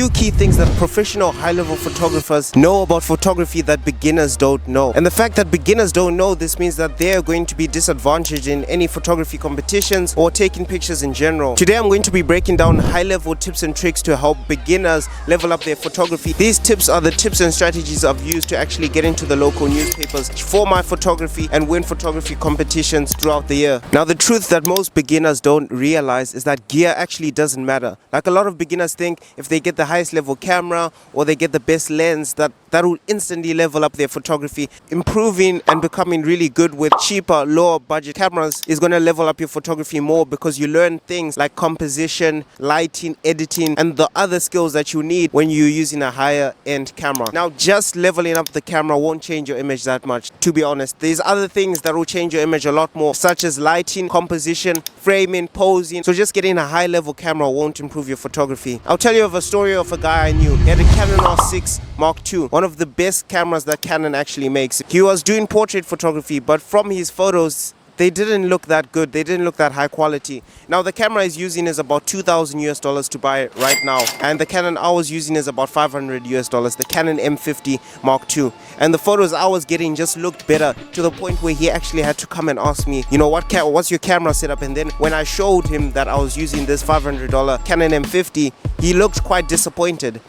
few key things that professional high-level photographers know about photography that beginners don't know. And the fact that beginners don't know this means that they're going to be disadvantaged in any photography competitions or taking pictures in general. Today I'm going to be breaking down high-level tips and tricks to help beginners level up their photography. These tips are the tips and strategies I've used to actually get into the local newspapers for my photography and win photography competitions throughout the year. Now, the truth that most beginners don't realize is that gear actually doesn't matter. Like, a lot of beginners think if they get the highest level camera or they get the best lens, that will instantly level up their photography. Improving and becoming really good with cheaper, lower budget cameras is going to level up your photography more, because you learn things like composition, lighting, editing, and the other skills that you need when you're using a higher end camera. Now, just leveling up the camera won't change your image that much, to be honest. There's other things that will change your image a lot more, such as lighting, composition, framing, posing. So just getting a high level camera won't improve your photography. I'll tell you of a story of a guy I knew. He had a Canon R6 Mark II, one of the best cameras that Canon actually makes. He was doing portrait photography, but from his photos, they didn't look that good. They didn't look that high quality. Now, the camera he's using is about $2,000 to buy right now, and the Canon I was using is about $500, the Canon M50 Mark II. And the photos I was getting just looked better, to the point where he actually had to come and ask me, you know, what's your camera setup? And then when I showed him that I was using this $500 Canon M50, he looked quite disappointed.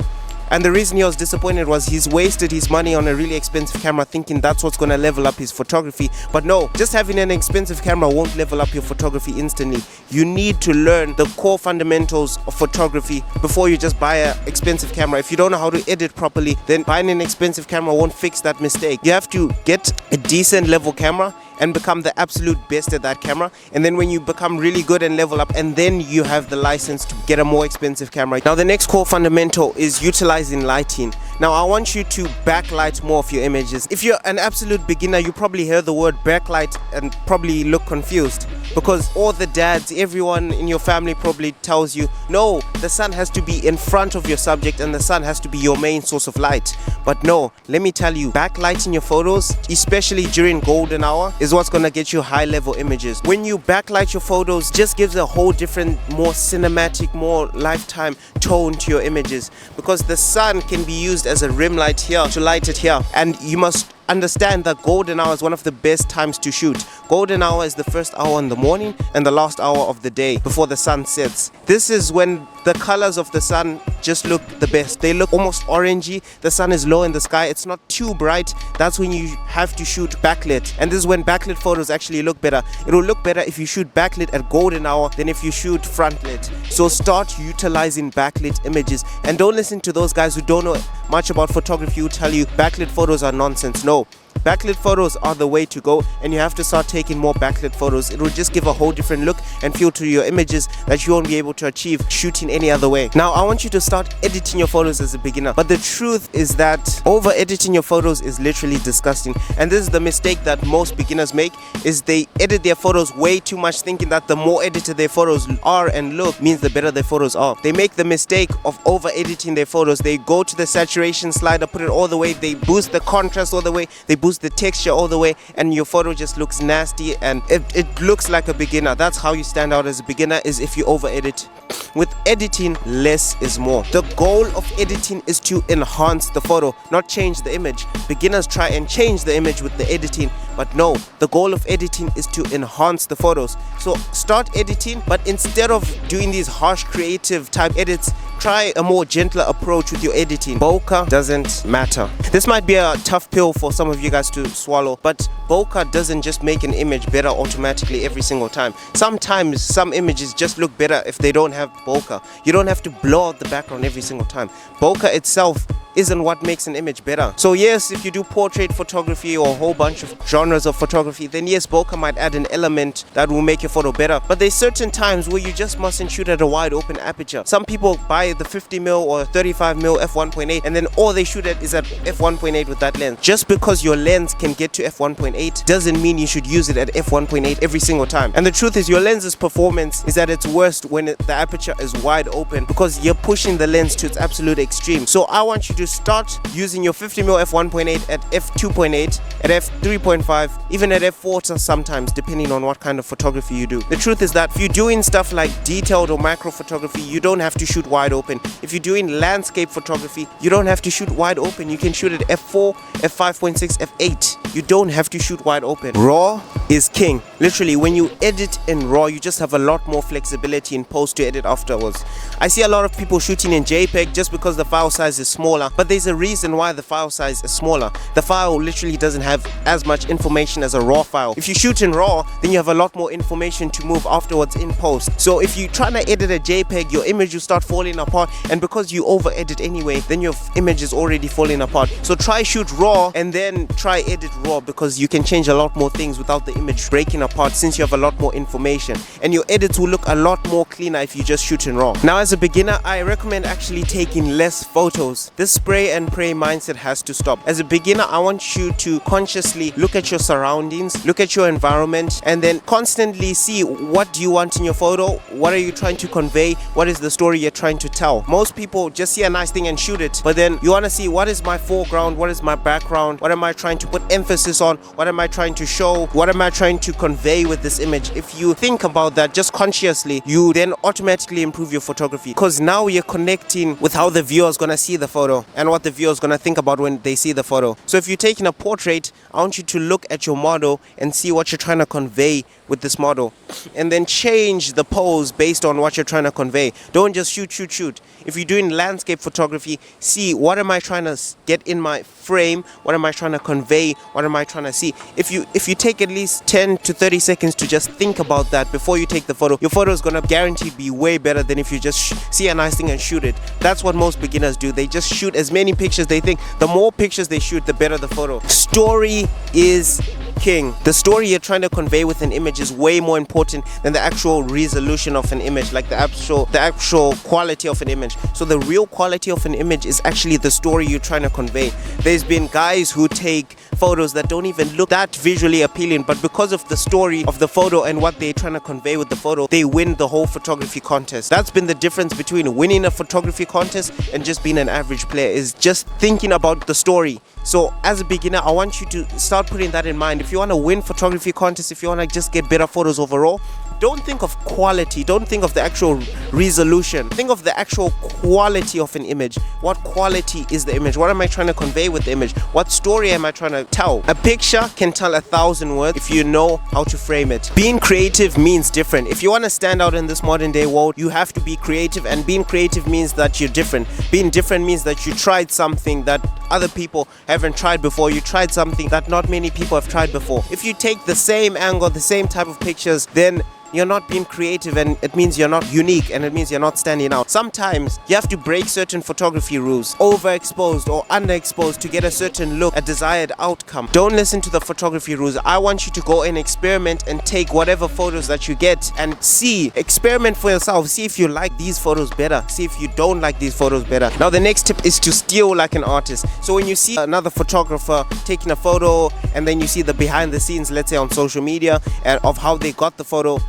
And the reason he was disappointed was he's wasted his money on a really expensive camera, thinking that's what's going to level up his photography. But no, just having an expensive camera won't level up your photography instantly. You need to learn the core fundamentals of photography before you just buy an expensive camera. If you don't know how to edit properly, then buying an expensive camera won't fix that mistake. You have to get a decent level camera and become the absolute best at that camera. And then when you become really good and level up, and then you have the license to get a more expensive camera. Now, the next core fundamental is utilizing lighting. Now, I want you to backlight more of your images. If you're an absolute beginner, you probably hear the word backlight and probably look confused, because all the dads, everyone in your family probably tells you, no, the sun has to be in front of your subject and the sun has to be your main source of light. But no, let me tell you, backlighting your photos, especially during golden hour, is what's gonna get you high level images. When you backlight your photos, just gives a whole different, more cinematic, more lifetime tone to your images, because the sun can be used as a rim light here to light it here. And you must understand that golden hour is one of the best times to shoot. Golden hour is the first hour in the morning and the last hour of the day before the sun sets. This is when the colors of the sun just look the best. They look almost orangey. The sun is low in the sky. It's not too bright. That's when you have to shoot backlit. And this is when backlit photos actually look better. It will look better if you shoot backlit at golden hour than if you shoot frontlit. So start utilizing backlit images. And don't listen to those guys who don't know much about photography who tell you backlit photos are nonsense. No. Backlit photos are the way to go, and you have to start taking more backlit photos. It will just give a whole different look and feel to your images that you won't be able to achieve shooting any other way. Now, I want you to start editing your photos as a beginner, but the truth is that over editing your photos is literally disgusting. And this is the mistake that most beginners make, is they edit their photos way too much, thinking that the more edited their photos are and look means the better their photos are. They make the mistake of over editing their photos. They go to the saturation slider, put it all the way, they boost the contrast all the way, they boost the texture all the way, and your photo just looks nasty and it looks like a beginner. That's how you stand out as a beginner, is if you over edit. With editing, less is more. The goal of editing is to enhance the photo, not change the image. Beginners try and change the image with the editing, but no, the goal of editing is to enhance the photos. So start editing, but instead of doing these harsh creative type edits, try a more gentler approach with your editing. Bokeh doesn't matter. This might be a tough pill for some of you guys to swallow, but bokeh doesn't just make an image better automatically every single time. Sometimes some images just look better if they don't have bokeh. You don't have to blow out the background every single time. Bokeh itself isn't what makes an image better. So yes, if you do portrait photography or a whole bunch of genres of photography, then yes, bokeh might add an element that will make your photo better. But there's certain times where you just mustn't shoot at a wide open aperture. Some people buy the 50mm or 35mm f1.8 and then all they shoot at is at f1.8 with that lens. Just because your lens can get to f1.8 doesn't mean you should use it at f1.8 every single time. And the truth is, your lens's performance is at its worst when the aperture is wide open, because you're pushing the lens to its absolute extreme. So I want you to to start using your 50mm f1.8 at f2.8, at f3.5, even at f4 sometimes, depending on what kind of photography you do. The truth is that if you're doing stuff like detailed or macro photography, you don't have to shoot wide open. If you're doing landscape photography, you don't have to shoot wide open. You can shoot at f4, f5.6, f8. You don't have to shoot wide open. RAW is king. Literally, when you edit in RAW, you just have a lot more flexibility in post to edit afterwards. I see a lot of people shooting in JPEG just because the file size is smaller, but there's a reason why the file size is smaller. The file literally doesn't have as much information as a RAW file. If you shoot in RAW, then you have a lot more information to move afterwards in post. So if you're trying to edit a JPEG, your image will start falling apart, and because you over edit anyway, then your image is already falling apart. So try shoot RAW and then try edit RAW, because you can change a lot more things without the image breaking apart, since you have a lot more information, and your edits will look a lot more cleaner if you just shoot in RAW. Now, as a beginner, I recommend actually taking less photos. This spray and pray mindset has to stop. As a beginner, I want you to consciously look at your surroundings, look at your environment, and then constantly see what do you want in your photo, what are you trying to convey, what is the story you're trying to tell. Most people just see a nice thing and shoot it, but then you want to see what is my foreground, what is my background, what am I trying to put emphasis on, what am I trying to show, what am I trying to convey with this image. If you think about that just consciously, you then automatically improve your photography, because now you're connecting with how the viewer is going to see the photo and what the viewer is going to think about when they see the photo. So if you're taking a portrait, I want you to look at your model and see what you're trying to convey with this model, and then change the pose based on what you're trying to convey. Don't just shoot. If you're doing landscape photography, see what am I trying to get in my frame, what am I trying to convey, what am I trying to see. If you take at least 10 to 30 seconds to just think about that before you take the photo, your photo is going to guaranteed be way better than if you just see a nice thing and shoot it. That's what most beginners do. They just shoot as many pictures. They think the more pictures they shoot, the better the photo. Story is king. The story you're trying to convey with an image is way more important than the actual resolution of an image, like the actual quality of an image. So the real quality of an image is actually the story you're trying to convey. There's been guys who take photos that don't even look that visually appealing, but because of the story of the photo and what they're trying to convey with the photo, they win the whole photography contest. That's been the difference between winning a photography contest and just being an average player, is just thinking about the story. So as a beginner, I want you to start putting that in mind. If you want to win photography contests, if you want to just get better photos overall, don't think of quality, don't think of the actual resolution, think of the actual quality of an image. What quality is the image? What am I trying to convey with the image? What story am I trying to tell? A picture can tell 1,000 words if you know how to frame it. Being creative means different. If you want to stand out in this modern day world, you have to be creative, and being creative means that you're different. Being different means that you tried something that other people haven't tried before. You tried something that not many people have tried before. If you take the same angle, the same type of pictures, then you're not being creative, and it means you're not unique, and it means you're not standing out. Sometimes you have to break certain photography rules, overexposed or underexposed, to get a certain look, a desired outcome. Don't listen to the photography rules. I want you to go and experiment and take whatever photos that you get and see, experiment for yourself. See if you like these photos better, see if you don't like these photos better. Now the next tip is to steal like an artist. So when you see another photographer taking a photo, and then you see the behind the scenes, let's say on social media, of how they got the photo,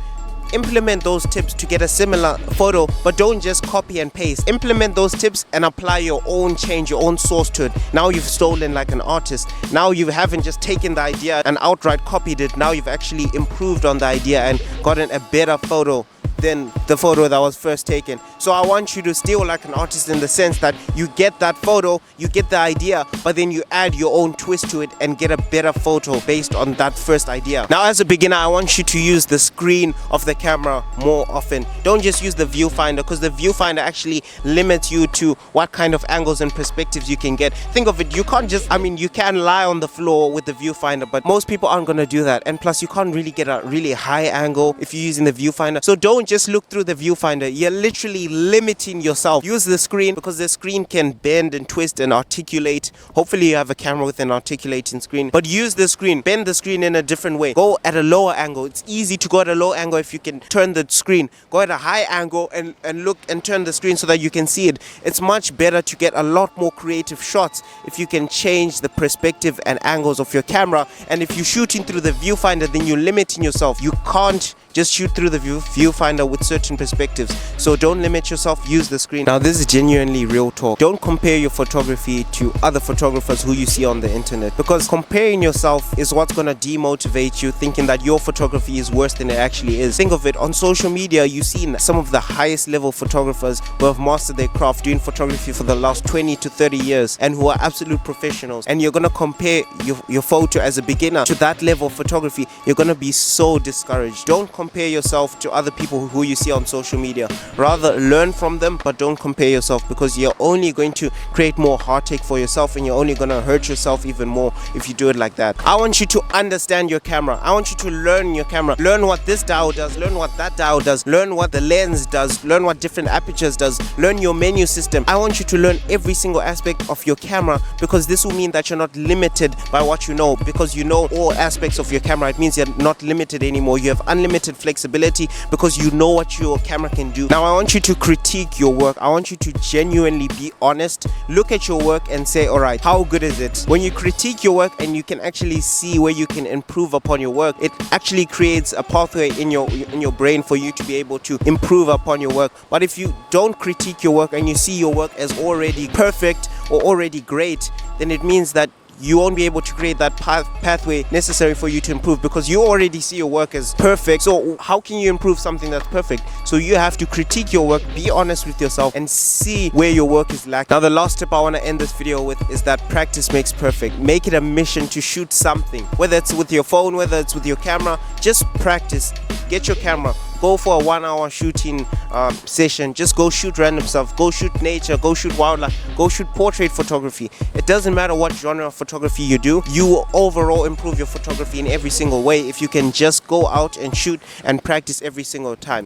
implement those tips to get a similar photo, but don't just copy and paste. Implement those tips and apply your own change, your own source to it. Now you've stolen like an artist. Now you haven't just taken the idea and outright copied it. Now you've actually improved on the idea and gotten a better photo than the photo that was first taken. So I want you to steal like an artist, in the sense that you get that photo, you get the idea, but then you add your own twist to it and get a better photo based on that first idea. Now as a beginner, I want you to use the screen of the camera more often. Don't just use the viewfinder, because the viewfinder actually limits you to what kind of angles and perspectives you can get. Think of it, you can't just, you can lie on the floor with the viewfinder, but most people aren't going to do that. And plus, you can't really get a really high angle if you're using the viewfinder. So don't just look through the viewfinder. You're literally limiting yourself. Use the screen, because the screen can bend and twist and articulate. Hopefully you have a camera with an articulating screen, but use the screen, bend the screen in a different way. Go at a lower angle. It's easy to go at a low angle if you can turn the screen. Go at a high angle and look and turn the screen so that you can see it. It's much better to get a lot more creative shots if you can change the perspective and angles of your camera. And if you're shooting through the viewfinder, then you're limiting yourself. You can't Just shoot through the viewfinder with certain perspectives. So don't limit yourself, use the screen. Now this is genuinely real talk. Don't compare your photography to other photographers who you see on the internet, because comparing yourself is what's gonna demotivate you, thinking that your photography is worse than it actually is. Think of it, on social media you've seen some of the highest level photographers who have mastered their craft, doing photography for the last 20 to 30 years, and who are absolute professionals, and you're gonna compare your photo as a beginner to that level of photography. You're gonna be so discouraged. Don't compare yourself to other people who you see on social media. Rather learn from them, but don't compare yourself, because you're only going to create more heartache for yourself, and you're only going to hurt yourself even more if you do it like that. I want you to understand your camera. I want you to learn your camera. Learn what this dial does, learn what that dial does, learn what the lens does, learn what different apertures does, learn your menu system. I want you to learn every single aspect of your camera, because this will mean that you're not limited by what you know, because you know all aspects of your camera. It means you're not limited anymore. You have unlimited flexibility because you know what your camera can do. Now I want you to critique your work. I want you to genuinely be honest. Look at your work and say, all right, how good is it? When you critique your work and you can actually see where you can improve upon your work, it actually creates a pathway in your brain for you to be able to improve upon your work. But if you don't critique your work and you see your work as already perfect or already great, then it means that you won't be able to create that pathway necessary for you to improve, because you already see your work as perfect. So how can you improve something that's perfect? So you have to critique your work, be honest with yourself, and see where your work is lacking. Now the last tip I want to end this video with is that practice makes perfect. Make it a mission to shoot something, whether it's with your phone, whether it's with your camera. Just practice. Get your camera, go for a 1 hour shooting session. Just go shoot random stuff, go shoot nature, go shoot wildlife, go shoot portrait photography. It doesn't matter what genre of photography you do, you will overall improve your photography in every single way if you can just go out and shoot and practice every single time.